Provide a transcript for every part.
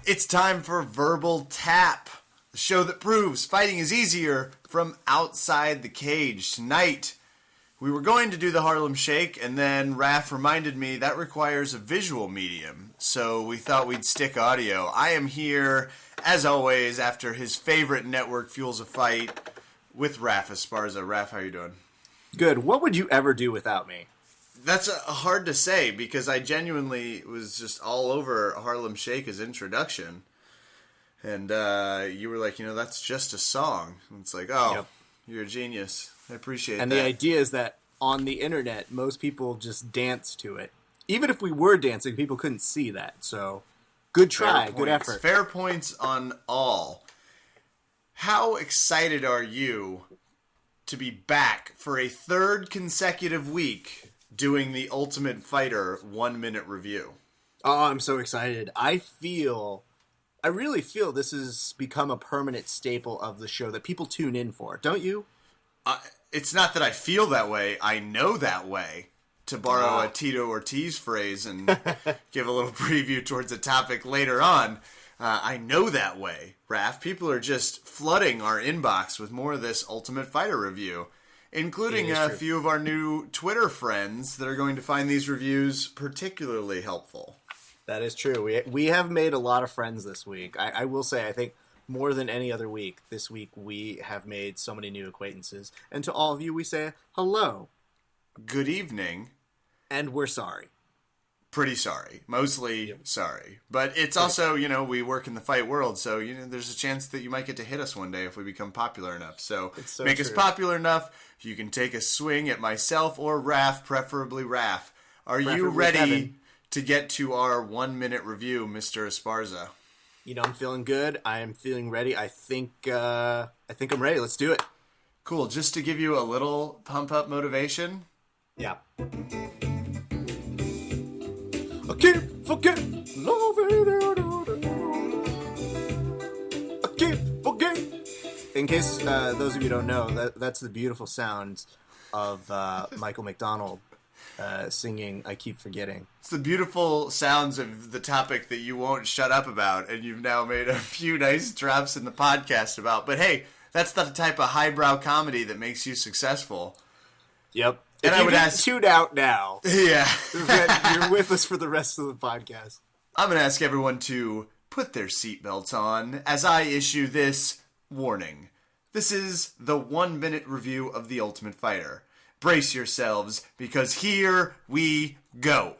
It's time for Verbal Tap, the show that proves fighting is easier from outside the cage. Tonight, we were going to do the Harlem Shake, and then Raph reminded me that requires a visual medium, so we thought we'd stick audio. I am here, as always, after his favorite network fuels a fight, with Raph Esparza. Raph, how you doing? Good. What would you ever do without me? That's hard to say, because I genuinely was just all over Harlem Shake as introduction. And you were like, that's just a song. And it's like, oh, yep. You're a genius. I appreciate that. And the idea is that on the internet, most people just dance to it. Even if we were dancing, people couldn't see that. So, good try, good effort. Fair points on all. How excited are you to be back for a third consecutive week doing the Ultimate Fighter 1-minute review? Oh, I'm so excited. I really feel this has become a permanent staple of the show that people tune in for. Don't you? It's not that I feel that way. I know that way, to borrow a Tito Ortiz phrase and give a little preview towards a topic later on. I know that way, Raph. People are just flooding our inbox with more of this Ultimate Fighter review, including a few of our new Twitter friends that are going to find these reviews particularly helpful. That is true. We have made a lot of friends this week. I will say, I think more than any other week, this week we have made so many new acquaintances. And to all of you, we say hello. Good evening. And we're sorry. Pretty sorry. Mostly sorry. But it's also, we work in the fight world, so there's a chance that you might get to hit us one day if we become popular enough. So make us popular enough, you can take a swing at myself or Raph, preferably Raph. Are you ready to get to our 1-minute review, Mr. Esparza? I'm feeling good. I am feeling ready. I think I'm ready. Let's do it. Cool. Just to give you a little pump-up motivation. Yeah. I can't forget loving. I can't forget. In case those of you don't know, that's the beautiful sound of Michael McDonald singing I Keep Forgetting. It's the beautiful sounds of the topic that you won't shut up about, and you've now made a few nice drops in the podcast about. But hey, that's the type of highbrow comedy that makes you successful. Yep. And I would ask, tune out now. Yeah. You're with us for the rest of the podcast. I'm going to ask everyone to put their seatbelts on as I issue this warning. This is the 1-minute review of The Ultimate Fighter. Brace yourselves, because here we go.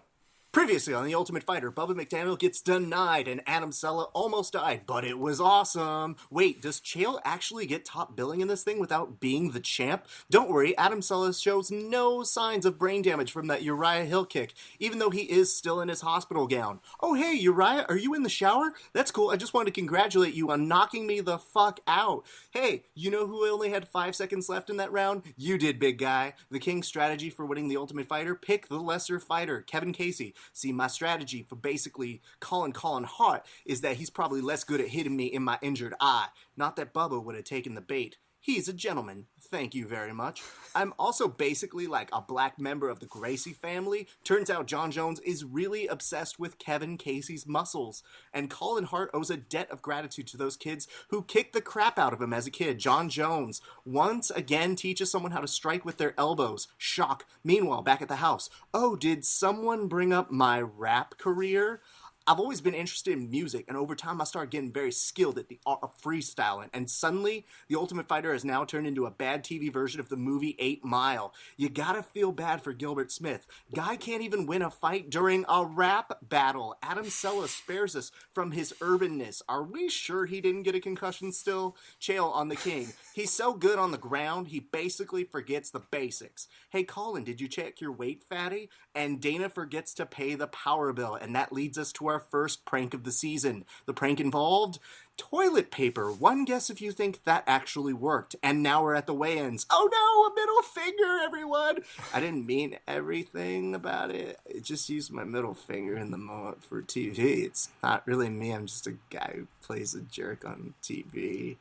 Previously on The Ultimate Fighter, Bubba McDaniel gets denied and Adam Sella almost died, but it was awesome. Wait, does Chael actually get top billing in this thing without being the champ? Don't worry, Adam Sella shows no signs of brain damage from that Uriah Hill kick, even though he is still in his hospital gown. Oh hey, Uriah, are you in the shower? That's cool, I just wanted to congratulate you on knocking me the fuck out. Hey, you know who only had 5 seconds left in that round? You did, big guy. The King's strategy for winning The Ultimate Fighter? Pick the lesser fighter, Kevin Casey. See, my strategy for basically calling Hart is that he's probably less good at hitting me in my injured eye. Not that Bubba would have taken the bait. He's a gentleman. Thank you very much. I'm also basically like a black member of the Gracie family. Turns out John Jones is really obsessed with Kevin Casey's muscles. And Colin Hart owes a debt of gratitude to those kids who kicked the crap out of him as a kid. John Jones once again teaches someone how to strike with their elbows. Shock. Meanwhile, back at the house. Oh, did someone bring up my rap career? I've always been interested in music, and over time I started getting very skilled at the art of freestyling, and suddenly, The Ultimate Fighter has now turned into a bad TV version of the movie 8 Mile. You gotta feel bad for Gilbert Smith. Guy can't even win a fight during a rap battle. Adam Sella spares us from his urbanness. Are we sure he didn't get a concussion still? Chael on the King. He's so good on the ground, he basically forgets the basics. Hey Colin, did you check your weight, fatty? And Dana forgets to pay the power bill, and that leads us to our first prank of the season. The prank involved toilet paper. One guess if you think that actually worked. And now we're at the weigh-ins. Oh no, a middle finger, everyone! I didn't mean everything about it. I just used my middle finger in the moment for TV. It's not really me. I'm just a guy who plays a jerk on TV.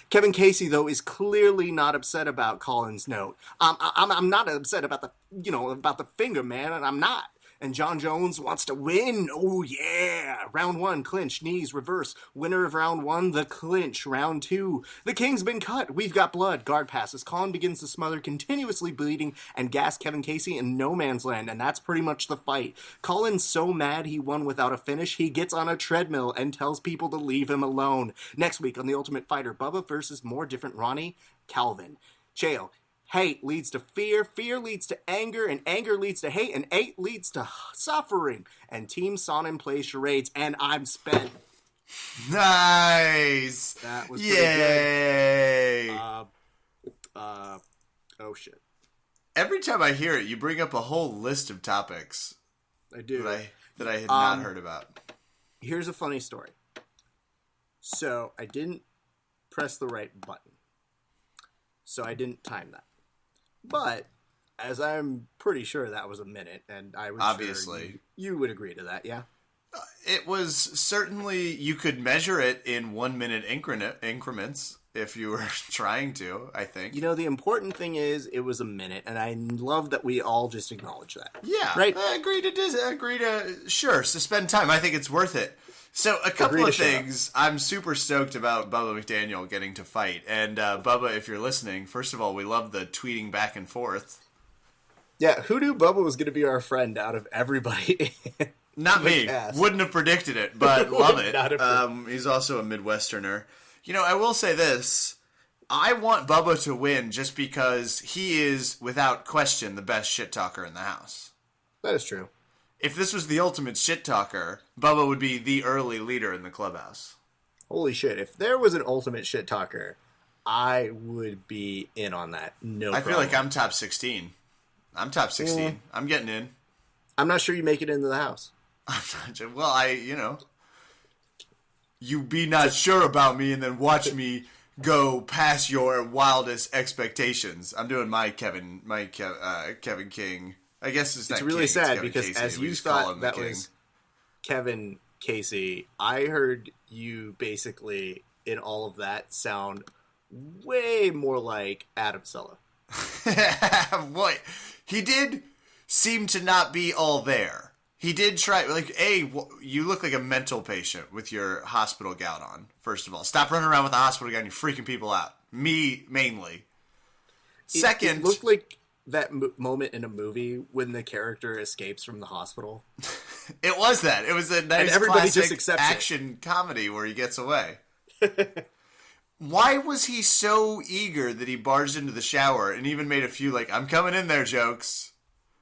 Kevin Casey, though, is clearly not upset about Colin's note. I'm not upset about the finger, man, and I'm not. And John Jones wants to win. Oh, yeah. Round 1, clinch, knees, reverse. Winner of round 1, the clinch. Round 2, the king's been cut. We've got blood. Guard passes. Colin begins to smother, continuously bleeding, and gas Kevin Casey in no man's land. And that's pretty much the fight. Colin's so mad he won without a finish, he gets on a treadmill and tells people to leave him alone. Next week on The Ultimate Fighter, Bubba versus more different Ronnie, Calvin. Chael. Hate leads to fear, fear leads to anger, and anger leads to hate, and hate leads to suffering. And Team Sonnen plays charades, and I'm spent. Nice! That was pretty Yay! good. Oh shit. Every time I hear it, you bring up a whole list of topics. I do. That I had not heard about. Here's a funny story. So, I didn't press the right button. So, I didn't time that. But, as I'm pretty sure that was a minute, and I was obviously sure you would agree to that, yeah? It was certainly, you could measure it in 1 minute increments if you were trying to, I think. You know, the important thing is it was a minute, and I love that we all just acknowledge that. Yeah, right? I agree to sure, suspend time. I think it's worth it. So, a couple of things. I'm super stoked about Bubba McDaniel getting to fight. And, Bubba, if you're listening, first of all, we love the tweeting back and forth. Yeah, who knew Bubba was going to be our friend out of everybody? Not me. Cast. Wouldn't have predicted it, but love it. He's also a Midwesterner. You know, I will say this. I want Bubba to win just because he is, without question, the best shit talker in the house. That is true. If this was the ultimate shit talker, Bubba would be the early leader in the clubhouse. Holy shit. If there was an ultimate shit talker, I would be in on that. No problem. I feel like I'm top 16. I'm top 16. I'm getting in. I'm not sure you make it into the house. Well, you be not sure about me and then watch me go past your wildest expectations. I'm doing my Kevin King. I guess it's not. It's really King, sad it's because Casey. as you thought that was Kevin Casey, I heard you basically in all of that sound way more like Adam Sella. What? He did seem to not be all there. He did try, you look like a mental patient with your hospital gown on, first of all. Stop running around with a hospital gown. You're freaking people out. Me, mainly. Second. It looked like that moment in a movie when the character escapes from the hospital. It was that. It was a nice everybody classic just accepts action comedy where he gets away. Why was he so eager that he barged into the shower and even made a few, I'm coming in there jokes?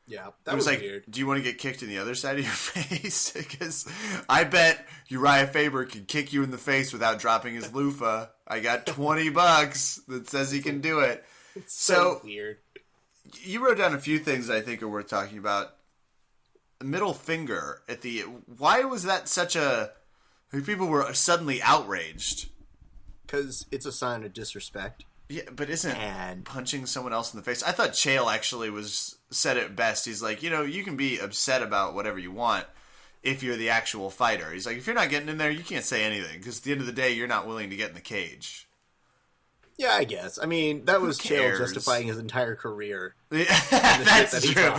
Yeah, that was weird. Do you want to get kicked in the other side of your face? Because I bet Uriah Faber can kick you in the face without dropping his loofah. I got $20 that says he can do it. It's so weird. You wrote down a few things I think are worth talking about. Middle finger at the... Why was that such a... People were suddenly outraged. Because it's a sign of disrespect. Yeah, but isn't punching someone else in the face... I thought Chael actually said it best. He's like, you can be upset about whatever you want if you're the actual fighter. He's like, if you're not getting in there, you can't say anything. Because at the end of the day, you're not willing to get in the cage. Yeah, I guess. I mean, that was Chael justifying his entire career. Yeah, that's true.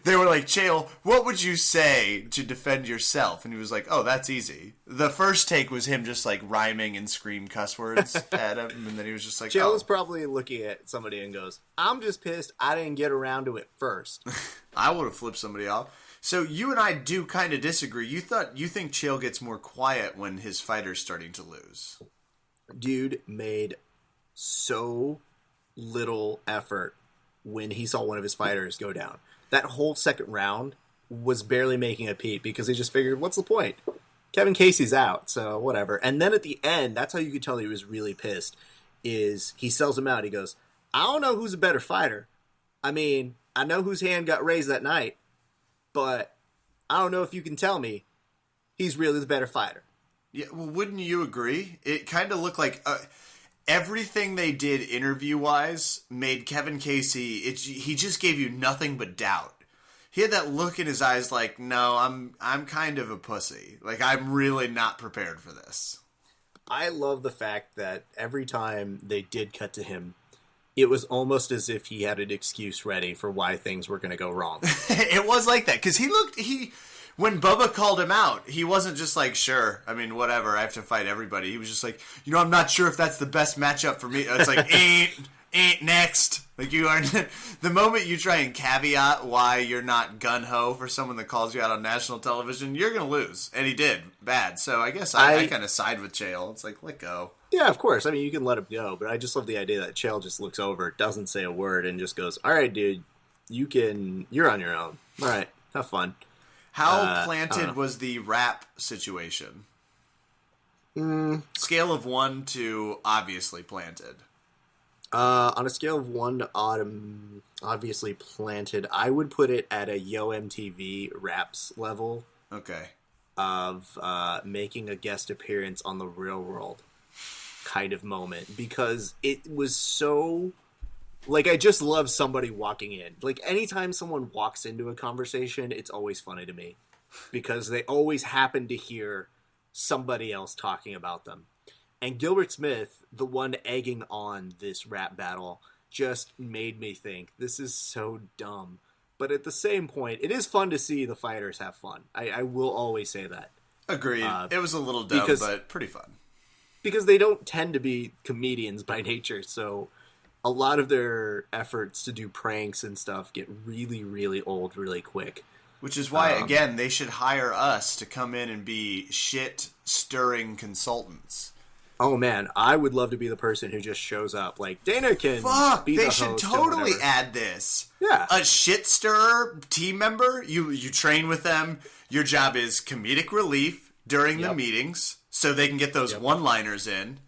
They were like, Chael, what would you say to defend yourself? And he was like, oh, that's easy. The first take was him just rhyming and scream cuss words at him. And then he was just like, Chael was probably looking at somebody and goes, I'm just pissed I didn't get around to it first. I would have flipped somebody off. So you and I do kind of disagree. You think Chael gets more quiet when his fighter's starting to lose. Dude made so little effort when he saw one of his fighters go down. That whole second round was barely making a peep because he just figured, what's the point? Kevin Casey's out, so whatever. And then at the end, that's how you could tell he was really pissed, is he sells him out. He goes, I don't know who's a better fighter. I mean, I know whose hand got raised that night, but I don't know if you can tell me he's really the better fighter. Yeah, well, wouldn't you agree? It kind of looked like everything they did interview-wise made Kevin Casey, he just gave you nothing but doubt. He had that look in his eyes like, no, I'm kind of a pussy. I'm really not prepared for this. I love the fact that every time they did cut to him, It was almost as if he had an excuse ready for why things were going to go wrong. It was like that, because when Bubba called him out, he wasn't just like, sure, I mean, whatever, I have to fight everybody. He was just like, I'm not sure if that's the best matchup for me. It's like, ain't next. Like, you aren't. The moment you try and caveat why you're not gun-ho for someone that calls you out on national television, you're going to lose. And he did. Bad. So I guess I kind of side with Chael. It's like, let go. Yeah, of course. I mean, you can let him go, but I just love the idea that Chael just looks over, doesn't say a word, and just goes, all right, dude, you're on your own. All right, have fun. How planted was the rap situation? Scale of 1 to obviously planted. On a scale of 1 to obviously planted, I would put it at a Yo MTV Raps level. Okay. Of making a guest appearance on The Real World kind of moment, because it was so, like, I just love somebody walking in. Like, anytime someone walks into a conversation, it's always funny to me, because they always happen to hear somebody else talking about them. And Gilbert Smith, the one egging on this rap battle, just made me think, this is so dumb. But at the same point, it is fun to see the fighters have fun. I will always say that. Agreed. It was a little dumb, but pretty fun. Because they don't tend to be comedians by nature, so a lot of their efforts to do pranks and stuff get really, really old really quick. Which is why, again, they should hire us to come in and be shit-stirring consultants. Oh, man, I would love to be the person who just shows up. Like, Dana can be the host. They should totally add this. Yeah. A shit-stirrer team member, you train with them. Your job is comedic relief during the meetings, so they can get those one-liners in.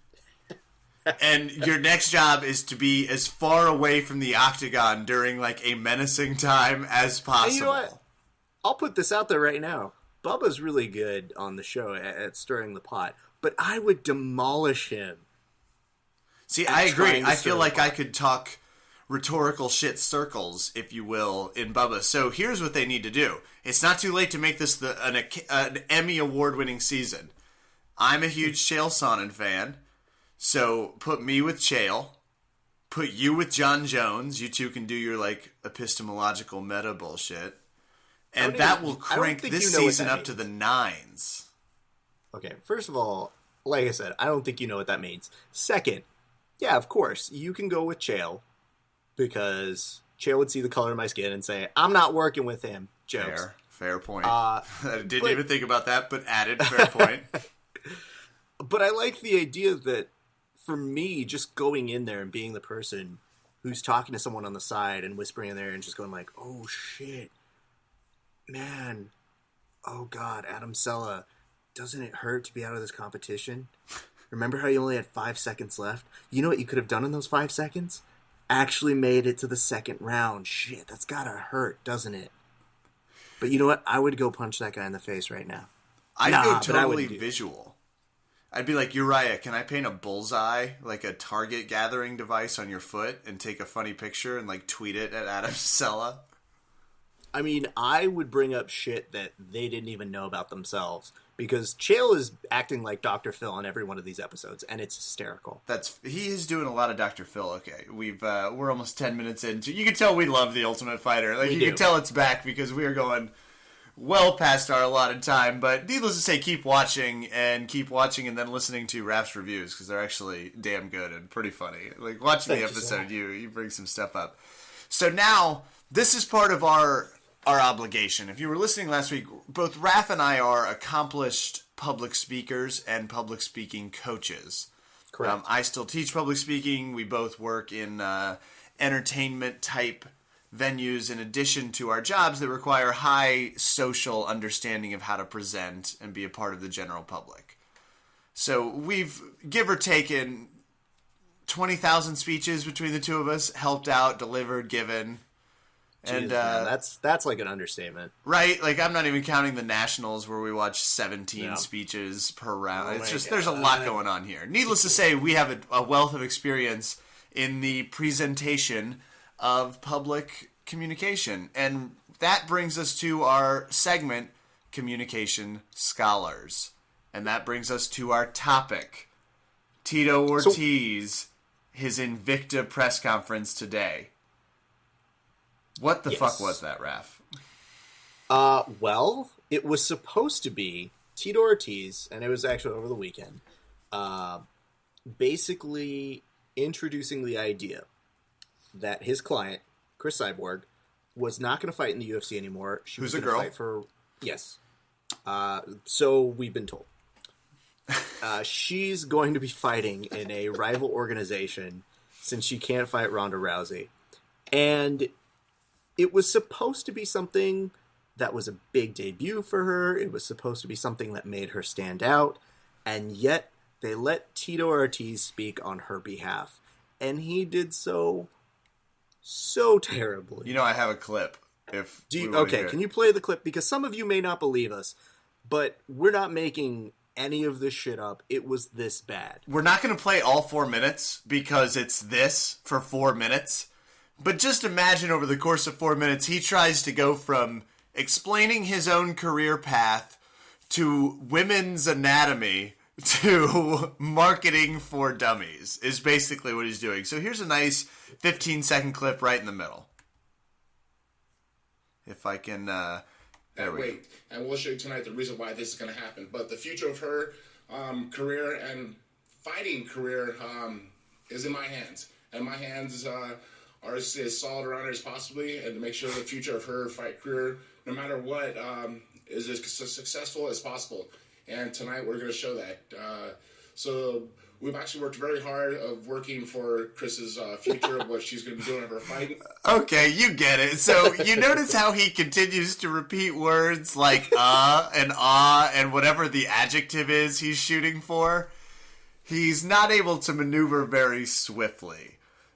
And your next job is to be as far away from the octagon during, like, a menacing time as possible. And you know what? I'll put this out there right now. Bubba's really good on the show at stirring the pot, but I would demolish him. See, I agree. I feel like I could talk rhetorical shit circles, if you will, in Bubba. So here's what they need to do. It's not too late to make this an Emmy award-winning season. I'm a huge Chael Sonnen fan, so put me with Chael. Put you with John Jones. You two can do your, like, epistemological meta bullshit. And that will crank this season up to the 9s. Okay, first of all, like I said, I don't think you know what that means. Second, yeah, of course, you can go with Chael, because Chael would see the color of my skin and say, I'm not working with him. Jokes. Fair point. I didn't even think about that, but added, fair point. But I like the idea that, for me, just going in there and being the person who's talking to someone on the side and whispering in there and just going like, oh, shit. Man. Oh, God, Adam Sella. Doesn't it hurt to be out of this competition? Remember how you only had 5 seconds left? You know what you could have done in those 5 seconds? Actually made it to the second round. Shit, that's gotta hurt, doesn't it? But you know what? I would go punch that guy in the face right now. I'd go totally visual. I'd be like, Uriah, can I paint a bullseye, like a target gathering device on your foot, and take a funny picture and, like, tweet it at Adam Sella? I mean, I would bring up shit that they didn't even know about themselves, because Chael is acting like Dr. Phil on every one of these episodes, and it's hysterical. He is doing a lot of Dr. Phil. Okay, we're almost 10 minutes into. You can tell we love The Ultimate Fighter. Like, you can tell it's back because we are going well past our allotted time. But needless to say, keep watching, and then listening to Raph's reviews, because they're actually damn good and pretty funny. Like, watching the episode, you bring some stuff up. So now this is part of our obligation. If you were listening last week, both Raph and I are accomplished public speakers and public speaking coaches. Correct. I still teach public speaking. We both work in entertainment type venues in addition to our jobs that require high social understanding of how to present and be a part of the general public. So we've, give or taken, 20,000 speeches between the two of us, helped out, delivered, given. And man, that's like an understatement, right? Like, I'm not even counting the nationals where we watch 17 speeches per round. It's just there's a lot going on here. Needless to say, we have a wealth of experience in the presentation of public communication, and that brings us to our segment, Communication Scholars, and that brings us to our topic, Tito Ortiz. his Invicta press conference today. What the fuck was that, Raph? Well, it was supposed to be Tito Ortiz, and it was actually over the weekend, basically introducing the idea that his client, Chris Cyborg, was not going to fight in the UFC anymore. She Who's was a girl? fight for yes. So we've been told. She's going to be fighting in a rival organization since she can't fight Ronda Rousey. And it was supposed to be something that was a big debut for her. It was supposed to be something that made her stand out. And yet they let Tito Ortiz speak on her behalf. And he did so terribly. You know, I have a clip. Can you play the clip? Because some of you may not believe us, but we're not making any of this shit up. It was this bad. We're not going to play all 4 minutes because it's this for 4 minutes. But just imagine over the course of 4 minutes, he tries to go from explaining his own career path to women's anatomy to marketing for dummies is basically what he's doing. So here's a nice 15-second clip right in the middle. If I can, there we go. And we'll show you tonight the reason why this is going to happen. But the future of her career and fighting career is in my hands. And my hands are as solid around her as possibly, and to make sure the future of her fight career, no matter what, is as successful as possible. And tonight we're going to show that. So we've actually worked very hard of working for Chris's future, of what she's going to be doing in her fight. Okay, you get it. So you notice how he continues to repeat words like and whatever the adjective is he's shooting for. He's not able to maneuver very swiftly.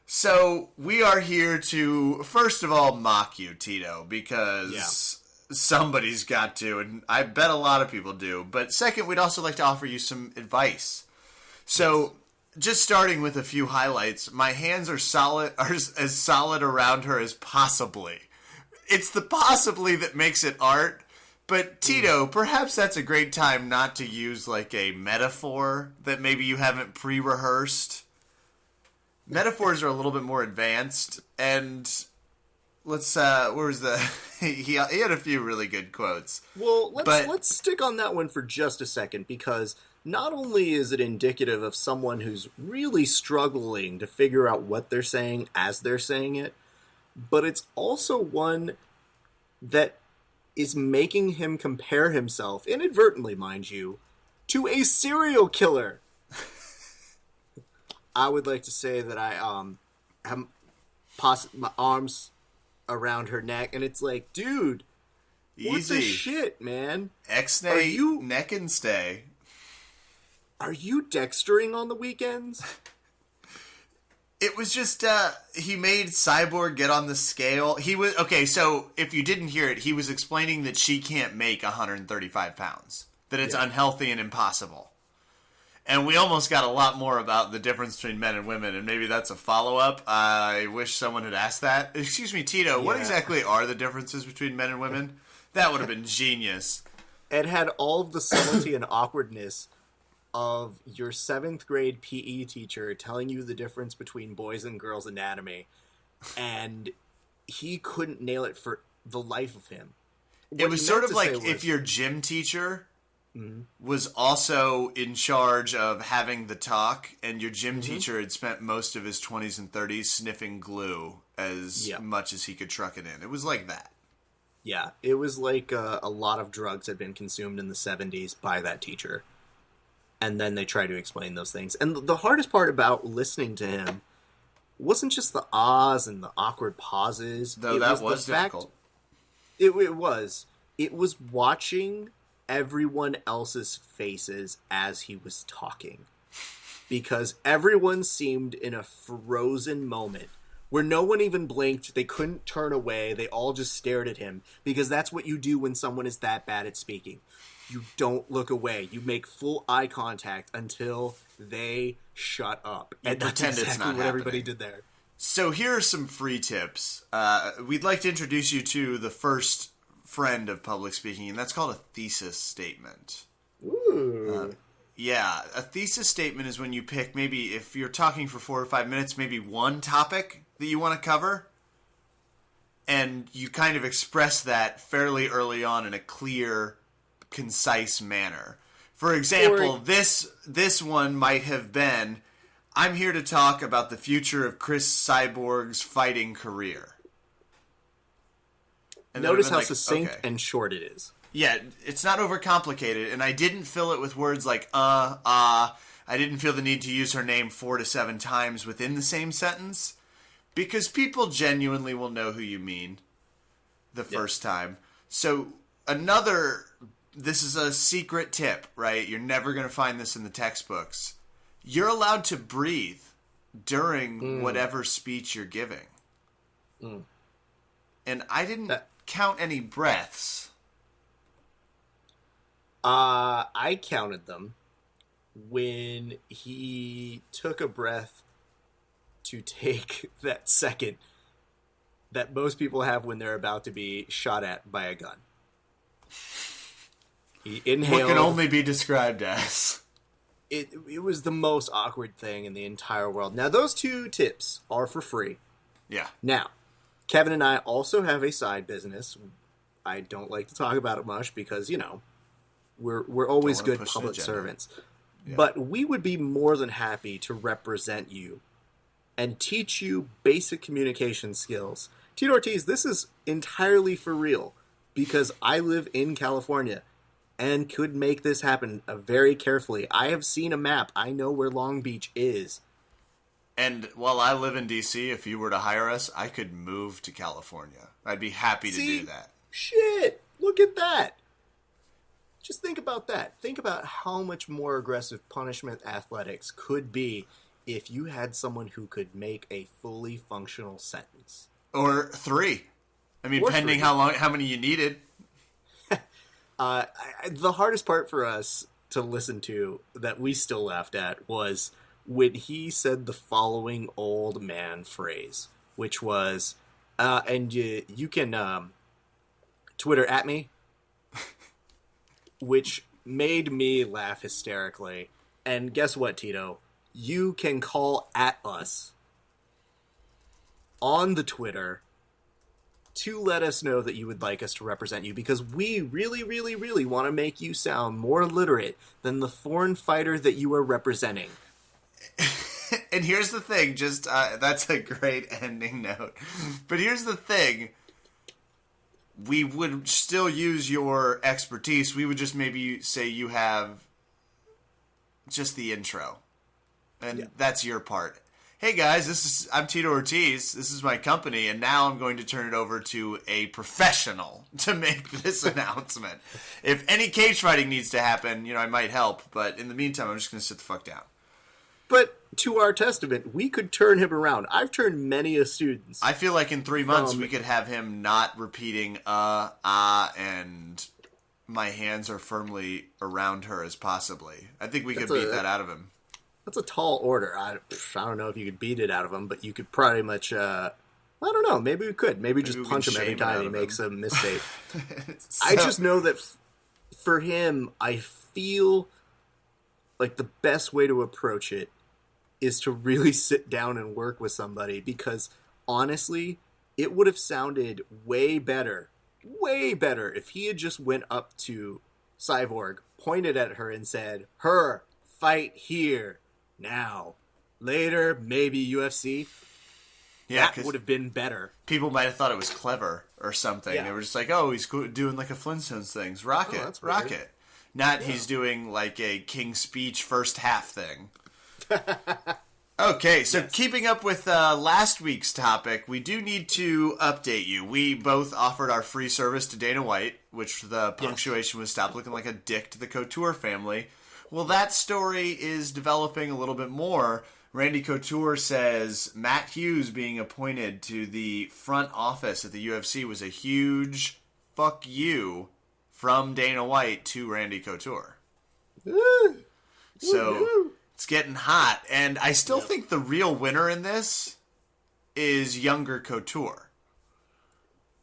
So we are here to, first of all, mock you, Tito, because somebody's got to, and I bet a lot of people do. But second, we'd also like to offer you some advice. So, just starting with a few highlights, my hands are as solid around her as possibly. It's the possibly that makes it art. But Tito, perhaps that's a great time not to use like a metaphor that maybe you haven't pre-rehearsed. Metaphors are a little bit more advanced, and let's where's the he had a few really good quotes. Well, let's stick on that one for just a second, because not only is it indicative of someone who's really struggling to figure out what they're saying as they're saying it, but it's also one that is making him compare himself, inadvertently, mind you, to a serial killer. I would like to say that I have my arms around her neck, and it's like, dude, easy. What the shit, man? X-nay, neck and stay. Are you dextering on the weekends? It was just, he made Cyborg get on the scale. He was, okay, so if you didn't hear it, he was explaining that she can't make 135 pounds. That it's unhealthy and impossible. And we almost got a lot more about the difference between men and women, and maybe that's a follow-up. I wish someone had asked that. Excuse me, Tito, what exactly are the differences between men and women? That would have been genius. It had all of the subtlety and awkwardness of your 7th grade PE teacher telling you the difference between boys and girls anatomy, and he couldn't nail it for the life of him. It was sort of like if your gym teacher was also in charge of having the talk, and your gym teacher had spent most of his 20s and 30s sniffing glue as much as he could truck it in. It was like that. Yeah, it was like a lot of drugs had been consumed in the 70s by that teacher. And then they try to explain those things. And the hardest part about listening to him wasn't just the ahs and the awkward pauses. Though that was difficult. It was. It was watching everyone else's faces as he was talking. Because everyone seemed in a frozen moment where no one even blinked. They couldn't turn away. They all just stared at him. Because that's what you do when someone is that bad at speaking. You don't look away. You make full eye contact until they shut up. And that's exactly what everybody did there. So here are some free tips. We'd like to introduce you to the first friend of public speaking, and that's called a thesis statement. Ooh. Yeah, a thesis statement is when you pick, maybe if you're talking for 4 or 5 minutes, maybe one topic that you want to cover, and you kind of express that fairly early on in a clear, concise manner. For example, this one might have been, I'm here to talk about the future of Chris Cyborg's fighting career. And notice how succinct and short it is. Yeah, it's not overcomplicated, and I didn't fill it with words like I didn't feel the need to use her name 4 to 7 times within the same sentence, because people genuinely will know who you mean the first time. So this is a secret tip, right? You're never going to find this in the textbooks. You're allowed to breathe during whatever speech you're giving. And I didn't count any breaths. I counted them when he took a breath to take that second that most people have when they're about to be shot at by a gun. He inhaled. What can only be described as. It was the most awkward thing in the entire world. Now, those 2 tips are for free. Yeah. Now, Kevin and I also have a side business. I don't like to talk about it much because, we're always good public servants. Yeah. But we would be more than happy to represent you and teach you basic communication skills. Tito Ortiz, this is entirely for real because I live in California and could make this happen very carefully. I have seen a map. I know where Long Beach is. And while I live in D.C., if you were to hire us, I could move to California. I'd be happy to do that. Shit! Look at that! Just think about that. Think about how much more aggressive punishment athletics could be if you had someone who could make a fully functional sentence. Or 3. I mean, pending how many you needed. The hardest part for us to listen to that we still laughed at was when he said the following old man phrase, which was, and you can Twitter at me, which made me laugh hysterically. And guess what, Tito? You can call at us on the Twitter to let us know that you would like us to represent you, because we really, really, really want to make you sound more literate than the foreign fighter that you are representing. And here's the thing, that's a great ending note. But here's the thing. We would still use your expertise. We would just maybe say you have just the intro. And that's your part. Hey guys, I'm Tito Ortiz. This is my company, and now I'm going to turn it over to a professional to make this announcement. If any cage fighting needs to happen, I might help, but in the meantime, I'm just going to sit the fuck down. But to our testament, we could turn him around. I've turned many a student. I feel like in 3 months we could have him not repeating and my hands are firmly around her as possibly. I think we could beat that out of him. That's a tall order. I don't know if you could beat it out of him, but you could pretty much, I don't know, maybe we could. Maybe just punch him every time he makes a mistake. I just know that for him, I feel like the best way to approach it is to really sit down and work with somebody, because honestly, it would have sounded way better if he had just went up to Cyborg, pointed at her and said, "Her, fight here, now, later, maybe UFC." Yeah, that would have been better. People might have thought it was clever or something. Yeah. They were just like, oh, he's doing like a Flintstones things. Rock it. Not he's doing like a King's Speech first half thing. Okay, so keeping up with last week's topic, we do need to update you. We both offered our free service to Dana White, which the punctuation was stop looking like a dick to the Couture family. Well, that story is developing a little bit more. Randy Couture says Matt Hughes being appointed to the front office at the UFC was a huge fuck you from Dana White to Randy Couture. So it's getting hot. And I still think the real winner in this is younger Couture.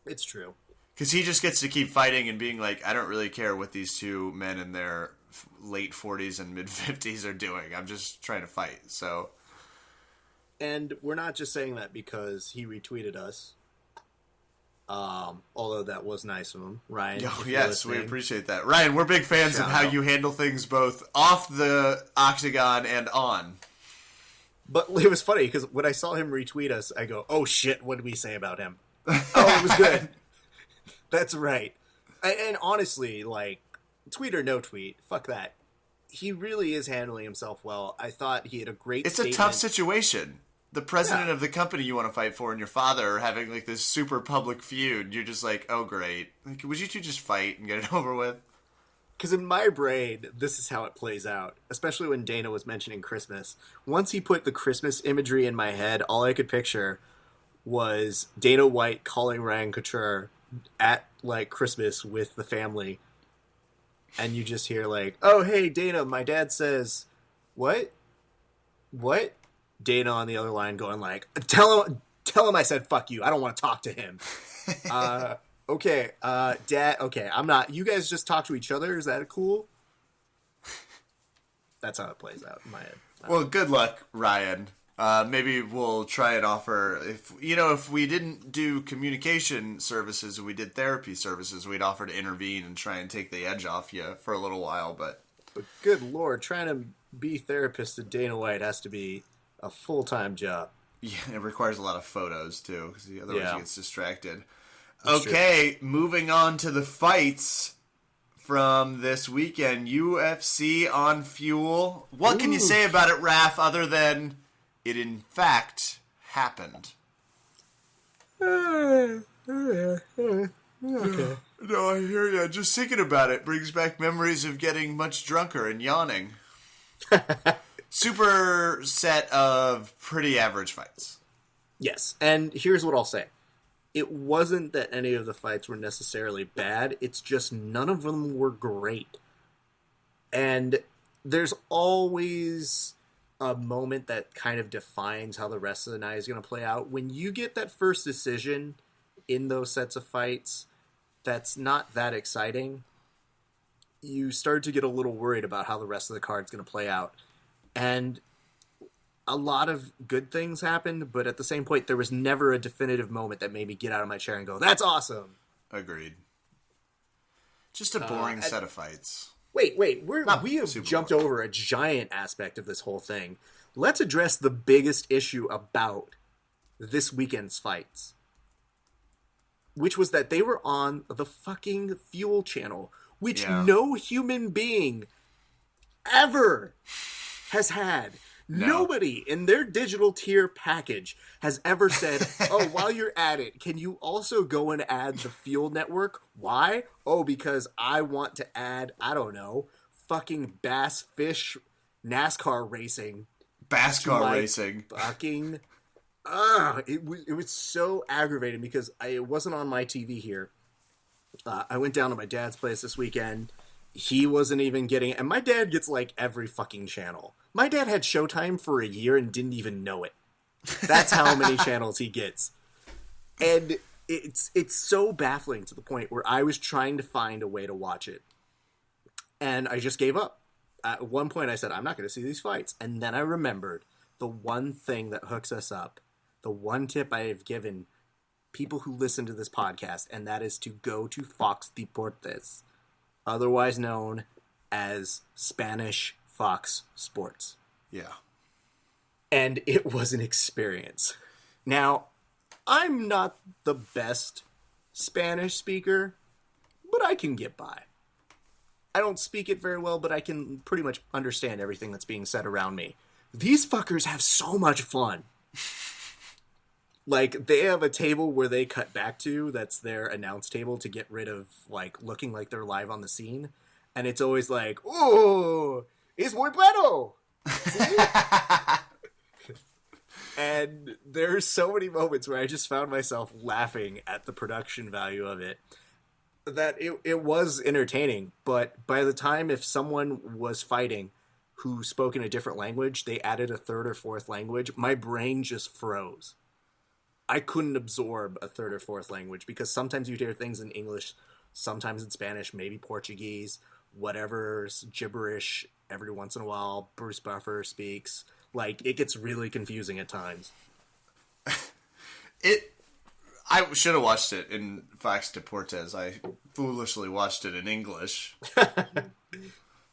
It's true. Because he just gets to keep fighting and being like, I don't really care what these two men and their late 40s and mid 50s are doing. I'm just trying to fight. So, and we're not just saying that because he retweeted us. Although that was nice of him, Ryan. Oh, yes, we appreciate that. Ryan, we're big fans of how you handle things both off the octagon and on. But it was funny because when I saw him retweet us, I go, "Oh shit, what did we say about him?" Oh, it was good. That's right. And honestly, like, tweet or no tweet, fuck that. He really is handling himself well. I thought he had a great statement. A tough situation. The president of the company you want to fight for and your father are having, like, this super public feud. You're just like, oh, great. Like, would you two just fight and get it over with? Because in my brain, this is how it plays out. Especially when Dana was mentioning Christmas. Once he put the Christmas imagery in my head, all I could picture was Dana White calling Ryan Couture at, like, Christmas with the family. And you just hear, like, oh, hey, Dana, my dad says, what? What? Dana on the other line going, like, tell him I said fuck you. I don't want to talk to him. Okay, Dad, okay, I'm not. You guys just talk to each other? Is that cool? That's how it plays out in my head. Well, good luck, Ryan. Maybe we'll try and offer, if we didn't do communication services, we did therapy services, we'd offer to intervene and try and take the edge off you for a little while, but good Lord, trying to be therapist to Dana White has to be a full-time job. Yeah, it requires a lot of photos, too, because otherwise he gets distracted. That's okay, true. Moving on to the fights from this weekend. UFC on Fuel. What can you say about it, Raph, other than it in fact happened? Okay. No, I hear you. Just thinking about it brings back memories of getting much drunker and yawning. Super set of pretty average fights. Yes, and here's what I'll say. It wasn't that any of the fights were necessarily bad. It's just none of them were great. And there's always a moment that kind of defines how the rest of the night is going to play out. When you get that first decision in those sets of fights, that's not that exciting. You start to get a little worried about how the rest of the card's going to play out. And a lot of good things happened, but at the same point, there was never a definitive moment that made me get out of my chair and go, that's awesome. Agreed. Just a boring set of fights. Wait, we have jumped over a giant aspect of this whole thing. Let's address the biggest issue about this weekend's fights, which was that they were on the fucking Fuel channel, which no human being ever has had. No. Nobody in their digital tier package has ever said, oh, while you're at it, can you also go and add the Fuel network? Why? Oh, because I want to add, I don't know, fucking bass fish NASCAR racing. Basscar racing. Fucking, it was so aggravating because it wasn't on my TV here. I went down to my dad's place this weekend. He wasn't even getting it. And my dad gets like every fucking channel. My dad had Showtime for a year and didn't even know it. That's how many channels he gets. And it's so baffling to the point where I was trying to find a way to watch it. And I just gave up. At one point I said, I'm not going to see these fights. And then I remembered the one thing that hooks us up, the one tip I have given people who listen to this podcast, and that is to go to Fox Deportes, otherwise known as Spanish Fox Sports. Yeah. And it was an experience. Now, I'm not the best Spanish speaker, but I can get by. I don't speak it very well, but I can pretty much understand everything that's being said around me. These fuckers have so much fun. Like, they have a table where they cut back to, that's their announce table to get rid of, like, looking like they're live on the scene. And it's always like, oh, es muy bueno. And there's so many moments where I just found myself laughing at the production value of it, that it was entertaining. But by the time, if someone was fighting who spoke in a different language, they added a third or fourth language, my brain just froze. I couldn't absorb a third or fourth language because sometimes you'd hear things in English, sometimes in Spanish, maybe Portuguese. whatever gibberish every once in a while Bruce Buffer speaks. Like, it gets really confusing at times. I should have watched it in Fax Deportes. I foolishly watched it in English.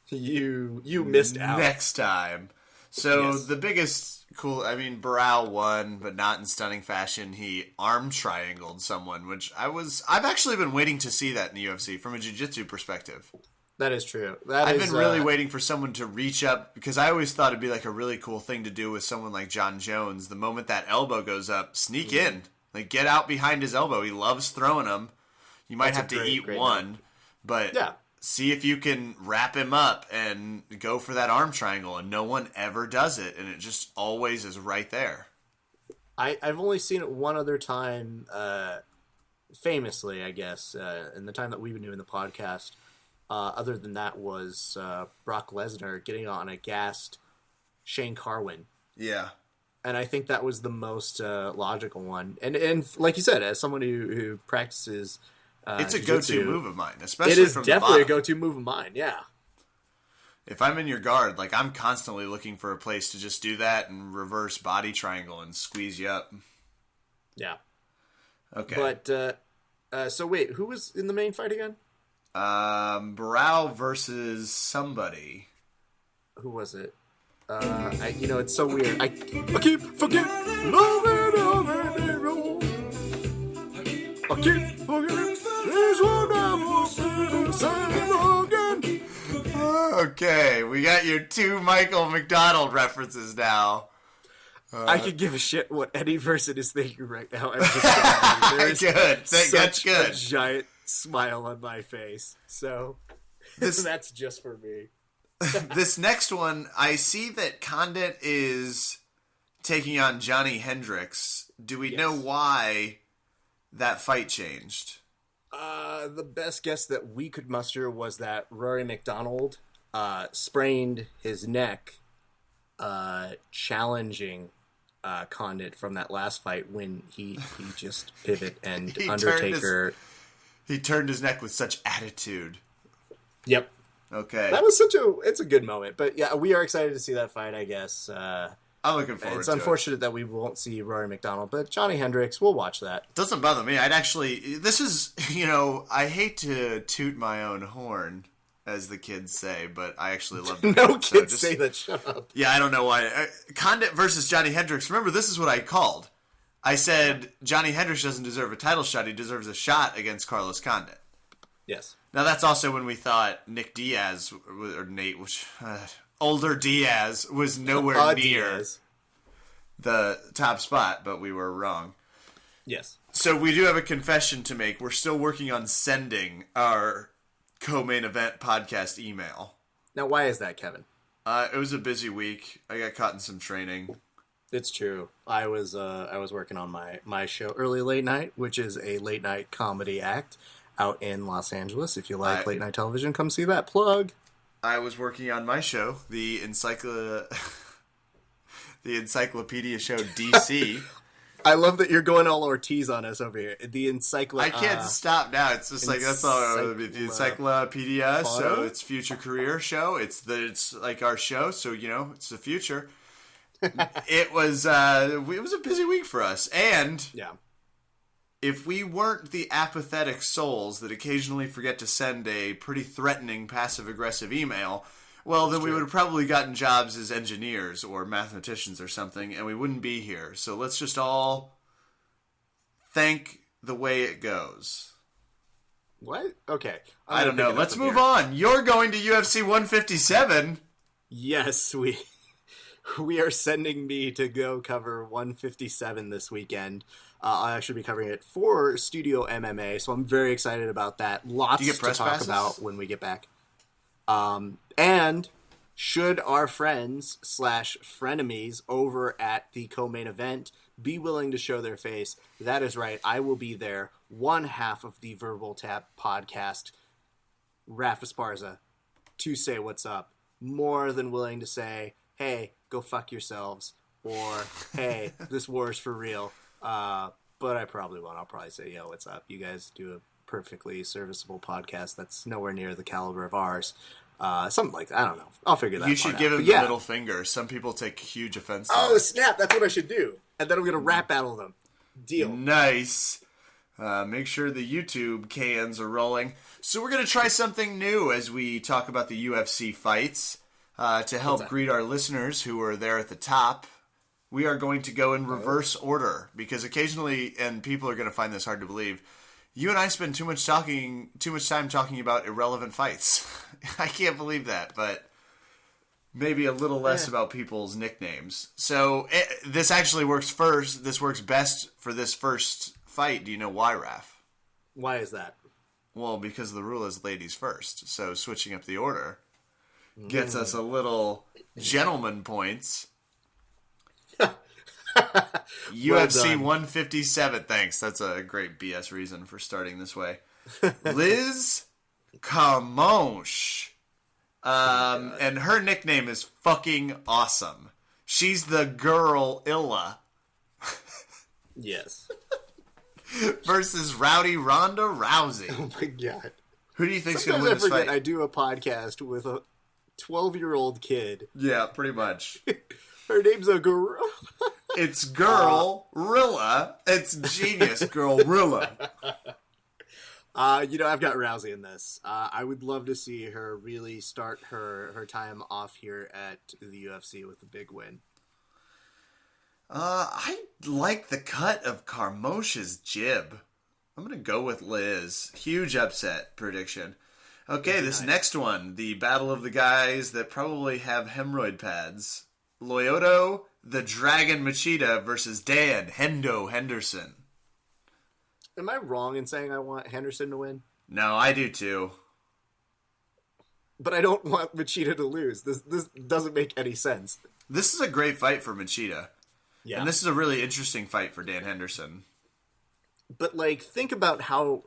You missed out. Next time. So Yes. the biggest Barao won, but not in stunning fashion. He arm triangled someone, which I've actually been waiting to see that in the UFC from a jiu-jitsu perspective. That is true. I've been really waiting for someone to reach up, because I always thought it'd be like a really cool thing to do with someone like John Jones. The moment that elbow goes up, sneak in. Like, get out behind his elbow. He loves throwing them. You might have to eat one, but see if you can wrap him up and go for that arm triangle, and no one ever does it, and it just always is right there. I've only seen it one other time, famously, I guess, in the time that we've been doing the podcast. Other than that was Brock Lesnar getting on a gassed Shane Carwin. Yeah. And I think that was the most logical one. And like you said, as someone who practices it's a jiu-jitsu, go-to move of mine, especially it is from definitely the a go-to move of mine, yeah. If I'm in your guard, like, I'm constantly looking for a place to just do that and reverse body triangle and squeeze you up. Yeah. Okay. But, so wait, who was in the main fight again? Barao versus somebody. Who was it? It's so weird. I keep forgetting. Loving all that they roll. I keep forgetting. This will never be the same again. Okay, we got your two Michael McDonald references now. I could give a shit what any person is thinking right now. I'm just there's good. That's good. A giant smile on my face. So that's just for me. This next one, I see that Condit is taking on Johnny Hendricks. Do we know why that fight changed? The best guess that we could muster was that Rory McDonald sprained his neck challenging Condit from that last fight when he just pivot and Undertaker. He turned his neck with such attitude. Yep. Okay. That was it's a good moment. But yeah, we are excited to see that fight, I guess. I'm looking forward to it. It's unfortunate that we won't see Rory McDonald, but Johnny Hendricks, we'll watch that. Doesn't bother me. This is, I hate to toot my own horn, as the kids say, but I actually love it. No kids say that, shut up. Yeah, I don't know why. Condit versus Johnny Hendricks. Remember, this is what I called. I said Johnny Hendricks doesn't deserve a title shot. He deserves a shot against Carlos Condit. Yes. Now, that's also when we thought Nick Diaz, or Nate, older Diaz, was nowhere near the top spot, but we were wrong. Yes. So we do have a confession to make. We're still working on sending our co-main event podcast email. Now, why is that, Kevin? It was a busy week. I got caught in some training. It's true. I was working on my show, Early Late Night, which is a late night comedy act out in Los Angeles. If you like late night television, come see that. Plug. I was working on my show, the Encyclopedia Show DC. I love that you're going all Ortiz on us over here. The I can't stop now. It's just like, that's all it would be. The Encyclopedia, so it's future career show. It's like our show, so it's the future. It was a busy week for us, and if we weren't the apathetic souls that occasionally forget to send a pretty threatening passive-aggressive email, well, then we would have probably gotten jobs as engineers or mathematicians or something, and we wouldn't be here. So let's just all thank the way it goes. What? Okay. I don't know. Let's move on. You're going to UFC 157. Yes, we are sending me to go cover 157 this weekend. I'll actually be covering it for Studio MMA, so I'm very excited about that. Lots to talk about when we get back. And should our friends / frenemies over at the co-main event be willing to show their face, that is right, I will be there. One half of the Verbal Tap podcast, Rafa Esparza, to say what's up. More than willing to say, hey, go fuck yourselves, or hey, this war is for real. But I probably won't. I'll probably say, yo, what's up? You guys do a perfectly serviceable podcast that's nowhere near the caliber of ours. Something like that. I don't know. I'll figure that out. You should give him the middle finger. Some people take huge offense to Oh, that. snap. That's what I should do. And then I'm going to rap battle them. Deal. Nice. Make sure the YouTube cans are rolling. So we're going to try something new as we talk about the UFC fights. To help greet our listeners who are there at the top, we are going to go in reverse order. Because occasionally, and people are going to find this hard to believe, you and I spend too much time talking about irrelevant fights. I can't believe that, but maybe a little less about people's nicknames. So this actually works first. This works best for this first fight. Do you know why, Raph? Why is that? Well, because the rule is ladies first. So switching up the order gets us a little gentleman points. UFC 157. Thanks. That's a great BS reason for starting this way. Liz Camoche. And her nickname is fucking awesome. She's the girl Illa. Yes. Versus Rowdy Ronda Rousey. Oh my god. Who do you think's going to win this fight? I do a podcast with a 12-year-old kid. Yeah, pretty much. Her name's a girl. It's Girl Rilla. It's genius, Girl Rilla. I've got Rousey in this. I would love to see her really start her time off here at the UFC with a big win. I like the cut of Camoche's jib. I'm going to go with Liz. Huge upset prediction. Okay, this next one. The battle of the guys that probably have hemorrhoid pads. Lyoto, the Dragon Machida versus Dan Hendo Henderson. Am I wrong in saying I want Henderson to win? No, I do too. But I don't want Machida to lose. This doesn't make any sense. This is a great fight for Machida. Yeah. And this is a really interesting fight for Dan Henderson. But, think about how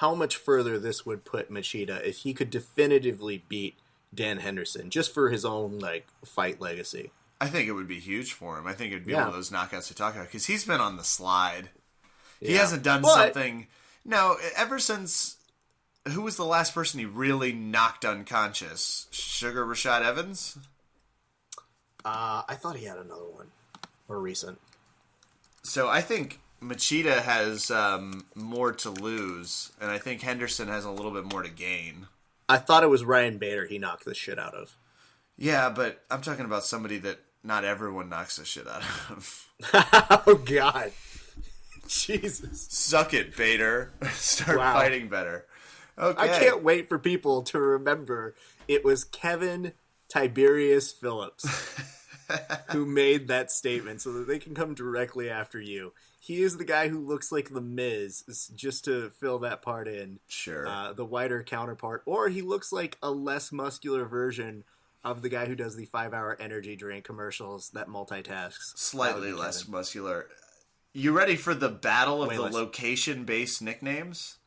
much further this would put Machida if he could definitively beat Dan Henderson, just for his own, fight legacy. I think it would be huge for him. I think it would be one of those knockouts to talk about, because he's been on the slide. He hasn't done something... No, ever since... Who was the last person he really knocked unconscious? Sugar Rashad Evans? I thought he had another one. More recent. So I think Machida has more to lose, and I think Henderson has a little bit more to gain. I thought it was Ryan Bader he knocked the shit out of. Yeah, but I'm talking about somebody that not everyone knocks the shit out of. Oh, God. Jesus. Suck it, Bader. Start fighting better. Okay. I can't wait for people to remember it was Kevin Tiberius Phillips who made that statement so that they can come directly after you. He is the guy who looks like The Miz, just to fill that part in. Sure. The whiter counterpart. Or he looks like a less muscular version of the guy who does the 5-hour energy drink commercials that multitasks. Slightly less muscular. You ready for the battle of the location-based nicknames?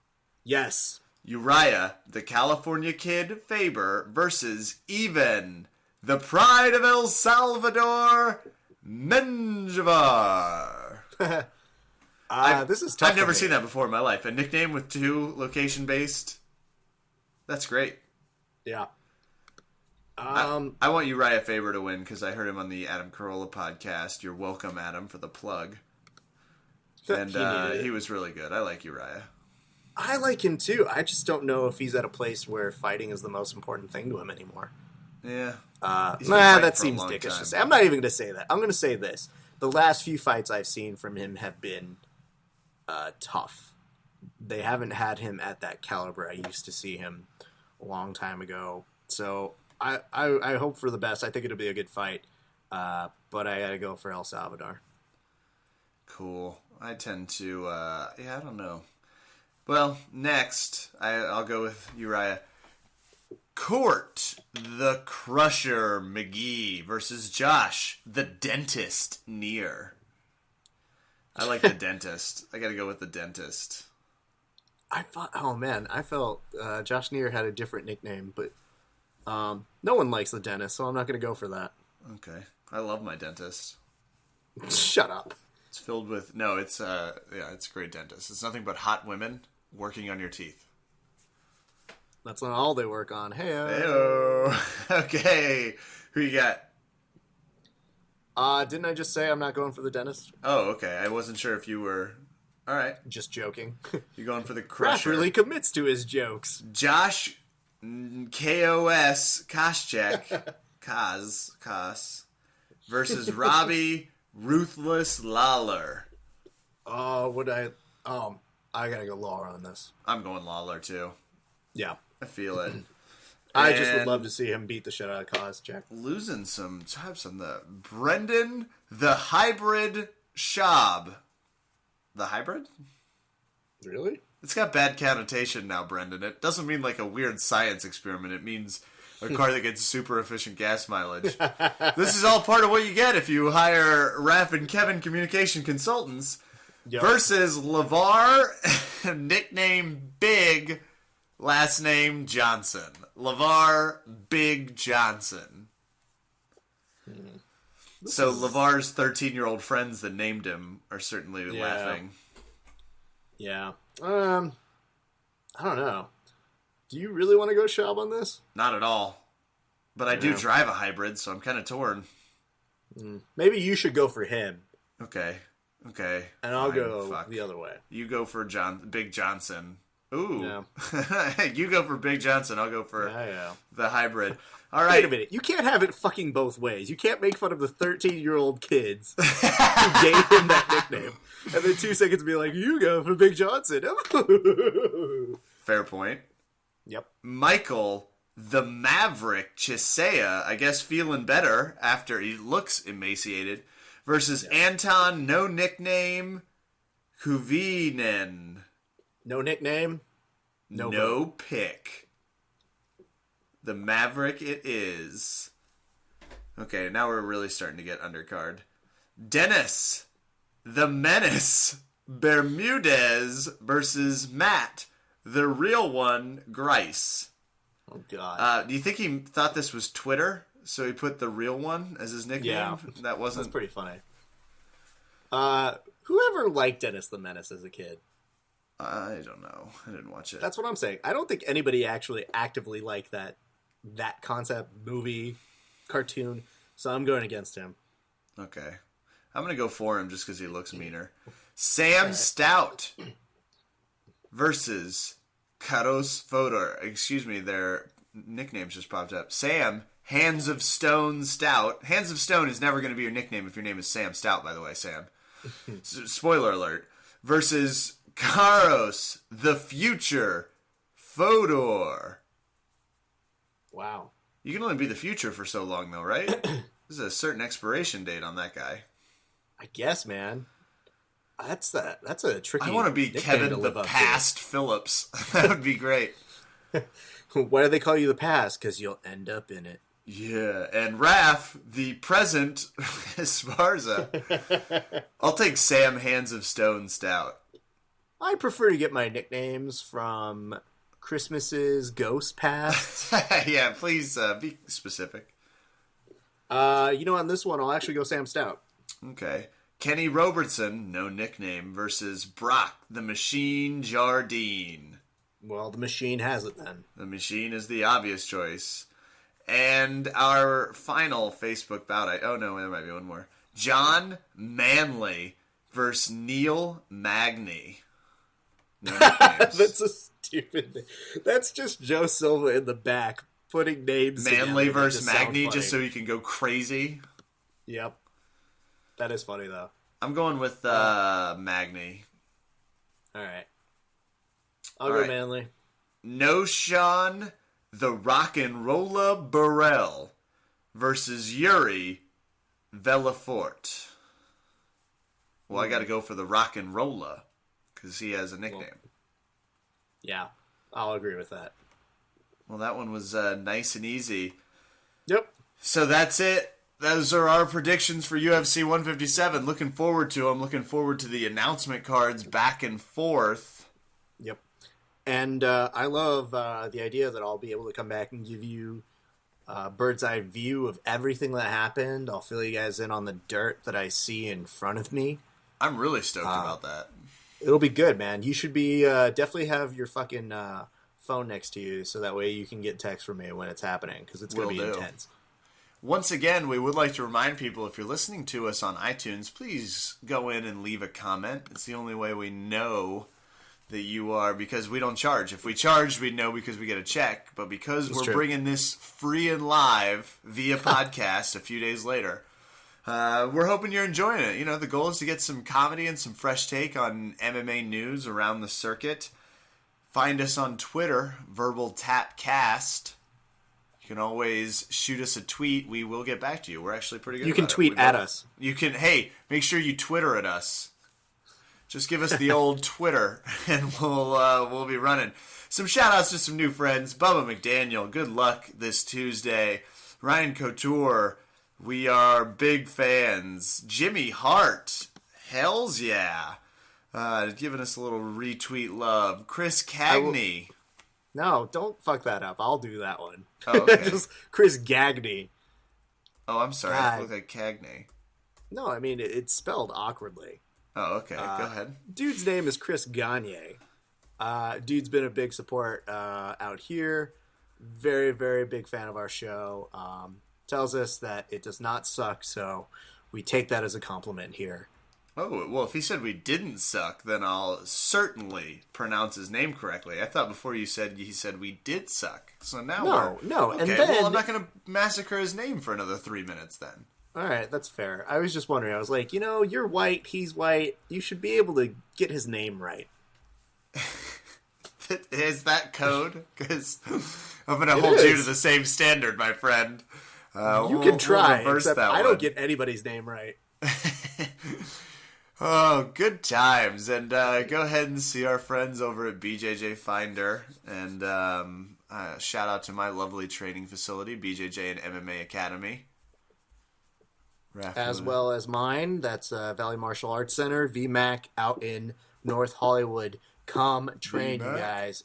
Yes. Uriah, the California Kid Faber, versus Even, the pride of El Salvador, Menjivar. This is tough. I've never seen that before in my life. A nickname with 2 location-based. That's great. Yeah. I want Uriah Faber to win because I heard him on the Adam Carolla podcast. You're welcome, Adam, for the plug. And he was really good. I like Uriah. I like him too. I just don't know if he's at a place where fighting is the most important thing to him anymore. Yeah. That seems dickish to say. I'm not even going to say that. I'm going to say this. The last few fights I've seen from him have been tough. They haven't had him at that caliber. I used to see him a long time ago. So I hope for the best. I think it'll be a good fight. But I got to go for El Salvador. Cool. I tend to, I don't know. Well, next, I'll go with Uriah. Court, the Crusher McGee versus Josh, the Dentist Near. I like the Dentist. I got to go with the Dentist. I felt Josh Neer had a different nickname, but no one likes the Dentist, so I'm not going to go for that. Okay. I love my dentist. Shut up. It's filled with, it's a great dentist. It's nothing but hot women working on your teeth. That's not all they work on. Heyo. Okay. Who you got? Didn't I just say I'm not going for the dentist? Oh, okay. I wasn't sure if you were... All right. Just joking. You're going for the Raph crusher. really commits to his jokes. Josh K.O.S. Koscheck, Kaz, versus Robbie Ruthless Lawler. I gotta go Lawler on this. I'm going Lawler, too. Yeah. I feel it. I just would love to see him beat the shit out of Koscheck. Losing some chops on the Brendan the Hybrid Schaub. The hybrid? Really? It's got bad connotation now, Brendan. It doesn't mean like a weird science experiment. It means a car that gets super efficient gas mileage. This is all part of what you get if you hire Raph and Kevin Communication Consultants versus LeVar, nickname Big, last name Johnson. LeVar Big Johnson. So LeVar's 13-year-old friends that named him are certainly laughing. Yeah. I don't know. Do you really want to go Schaub on this? Not at all. But I do drive a hybrid, so I'm kind of torn. Maybe you should go for him. Okay. And I'll go the other way. You go for Big Johnson. Ooh. Yeah. You go for Big Johnson. I'll go for the hybrid. All right. Wait a minute. You can't have it fucking both ways. You can't make fun of the 13-year-old kids who gave him that nickname. And then 2 seconds be like, you go for Big Johnson. Fair point. Yep. Michael, the Maverick Chisea, I guess feeling better after he looks emaciated, versus Anton, no nickname, Kuvinen. No nickname. No pick. The Maverick it is. Okay, now we're really starting to get undercard. Dennis, the Menace, Bermudez versus Matt, the real one, Grice. Oh, God. Do you think he thought this was Twitter, so he put the real one as his nickname? Yeah. That's pretty funny. Whoever liked Dennis the Menace as a kid? I don't know. I didn't watch it. That's what I'm saying. I don't think anybody actually actively liked that concept, movie, cartoon, so I'm going against him. Okay. I'm going to go for him just because he looks meaner. Sam Stout versus Karos Fodor. Excuse me, their nicknames just popped up. Sam, Hands of Stone Stout. Hands of Stone is never going to be your nickname if your name is Sam Stout, by the way, Sam. Spoiler alert. Versus Karos, the Future, Fodor. Wow. You can only be the future for so long, though, right? There's a certain expiration date on that guy. I guess, man. That's a tricky. I want to be Kevin the Past Phillips. That would be great. Why do they call you the past? Because you'll end up in it. Yeah, and Raph, the present Esparza. I'll take Sam Hands of Stone Stout. I prefer to get my nicknames from Christmas's ghost past. Yeah, please be specific. On this one, I'll actually go Sam Stout. Okay. Kenny Robertson, no nickname, versus Brock the Machine Jardine. Well, the machine has it then. The machine is the obvious choice. And our final Facebook bout. Oh, no, there might be one more. John Manley versus Neil Magny. No nicknames. That's a stupid name. That's just Joe Silva in the back putting names Manley versus Magny just so he can go crazy. Yep. That is funny, though. I'm going with Magny. All right. I'll go Manley. No Sean, the Rock'n'Rolla Burrell versus Yuri Villafort. Well, I got to go for the Rock'n'Rolla because he has a nickname. Well, yeah, I'll agree with that. Well, that one was nice and easy. Yep. So that's it. Those are our predictions for UFC 157. Looking forward to them. Looking forward to the announcement cards back and forth. Yep. And I love the idea that I'll be able to come back and give you a bird's eye view of everything that happened. I'll fill you guys in on the dirt that I see in front of me. I'm really stoked about that. It'll be good, man. You should be definitely have your fucking phone next to you so that way you can get text from me when it's happening, because it's going to be intense. Once again, we would like to remind people, if you're listening to us on iTunes, please go in and leave a comment. It's the only way we know that you are, because we don't charge. If we charged, we'd know because we get a check. But because we're bringing this free and live via podcast a few days later, we're hoping you're enjoying it. You know, the goal is to get some comedy and some fresh take on MMA news around the circuit. Find us on Twitter, VerbalTapCast. You can always shoot us a tweet. We will get back to you. We're actually pretty good. You can tweet at us. You can. Hey, make sure you Twitter at us. Just give us the old Twitter, and we'll be running. Some shout-outs to some new friends. Bubba McDaniel, good luck this Tuesday. Ryan Couture, we are big fans. Jimmy Hart, hells yeah. Giving us a little retweet love. Chris Cagney. No, don't fuck that up. I'll do that one. Oh, okay. Just Chris Gagney. Oh, I'm sorry. I look like Cagney. No, I mean, it's spelled awkwardly. Oh, okay. Go ahead. Dude's name is Chris Gagne. Dude's been a big support out here. Very, very big fan of our show. Tells us that it does not suck, so we take that as a compliment here. Oh, well, if he said we didn't suck, then I'll certainly pronounce his name correctly. I thought before he said we did suck. So now No. Okay, And then, well, I'm not going to massacre his name for another 3 minutes then. All right, that's fair. I was just wondering. I was like, you're white, he's white. You should be able to get his name right. Is that code? Because I'm going to hold you to the same standard, my friend. You can try, except I don't one. get anybody's name right. Oh, good times. And go ahead and see our friends over at BJJ Finder. And shout out to my lovely training facility, BJJ and MMA Academy. As well as mine. That's Valley Martial Arts Center, VMAC, out in North Hollywood. Come train, you guys.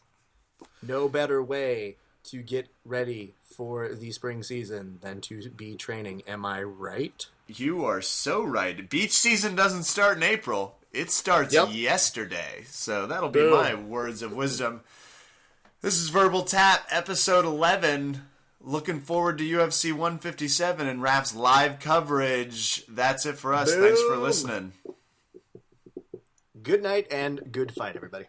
No better way to get ready for the spring season than to be training. Am I right? You are so right. Beach season doesn't start in April. It starts yesterday. So that'll be my words of wisdom. This is Verbal Tap, episode 11. Looking forward to UFC 157 and Rap's live coverage. That's it for us. Thanks for listening. Good night and good fight, everybody.